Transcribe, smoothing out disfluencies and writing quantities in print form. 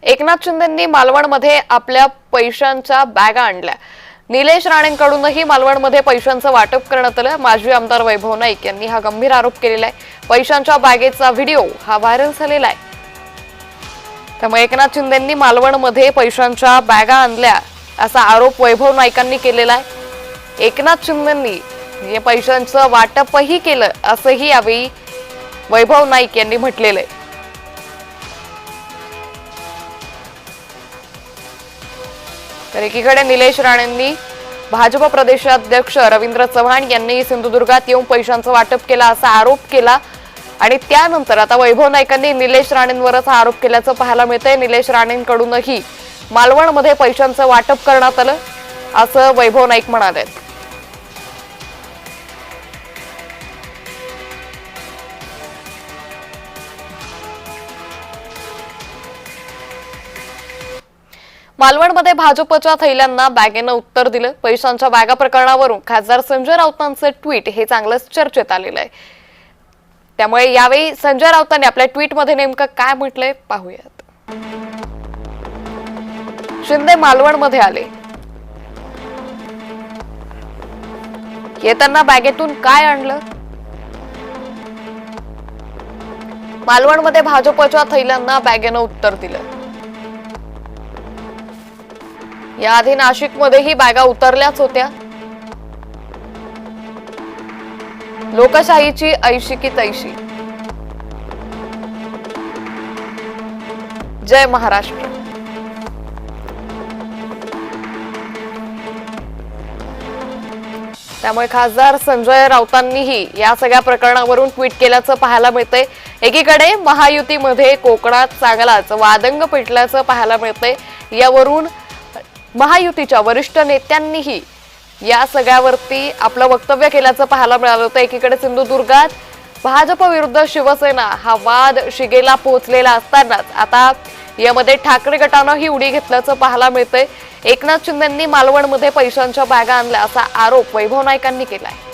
एकनाथ शिंदेंनी मालवणमध्ये आपल्या पैशांच्या बॅगा आणल्या। निलेश राणेंकडूनही मालवणमध्ये पैशांचं वाटप करण्यात आलं। माजी आमदार वैभव नाईक यांनी हा गंभीर आरोप केलेला आहे। पैशांच्या बॅगेचा व्हिडिओ हा व्हायरल झालेला आहे। त्यामुळे एकनाथ शिंदेंनी मालवणमध्ये पैशांच्या बॅगा आणल्या असा आरोप वैभव नाईकांनी केलेला आहे। एकनाथ शिंदेंनी या पैशांचं वाटपही केलं असंही यावेळी वैभव नाईक यांनी म्हटलेलं आहे। तर एकीकडे निलेश राणेंनी भाजप प्रदेशाध्यक्ष रवींद्र चव्हाण यांनी सिंधुदुर्गात येऊन पैशांचं वाटप केला असा आरोप केला आणि त्यानंतर आता वैभव नाईकांनी निलेश राणेंवरच हा आरोप केल्याचं पाहायला मिळतंय। निलेश राणेंकडूनही मालवणमध्ये पैशांचं वाटप करण्यात आलं असं वैभव नाईक म्हणाले। मालवणमध्ये भाजपच्या थैल्यांना बॅगेनं उत्तर दिलं। पैशांच्या बॅगा प्रकरणावरून खासदार संजय राऊतांचं ट्विट हे चांगलंच चर्चेत आलेलं आहे। त्यामुळे यावेळी संजय राऊतांनी आपल्या ट्विटमध्ये नेमकं काय म्हटलंय पाहूयात। शिंदे मालवणमध्ये आले, येताना बॅगेतून काय आणलं? मालवणमध्ये भाजपच्या थैल्यांना बॅगेनं उत्तर दिलं। याआधी नाशिकमध्येही बॅगा उतरल्याच होत्या। लोकशाहीची ऐशी की तैशी। जय महाराष्ट्र। त्यामुळे खासदार संजय राऊतांनीही या सगळ्या प्रकरणावरून ट्विट केल्याचं पाहायला मिळतंय। एकीकडे महायुतीमध्ये कोकणात चांगलाच वादंग पेटल्याचं पाहायला मिळतंय। यावरून महायुतीच्या वरिष्ठ नेत्यांनीही या सगळ्यावरती आपलं वक्तव्य केल्याचं पाहायला मिळालं होतं। एकीकडे सिंधुदुर्गात भाजप विरुद्ध शिवसेना हा वाद शिगेला पोहोचलेला असतानाच आता यामध्ये ठाकरे गटानं ही उडी घेतल्याचं पाहायला मिळतंय। एकनाथ शिंदेंनी मालवणमध्ये पैशांच्या बॅगा आणल्या असा आरोप वैभव नाईकांनी केलाय।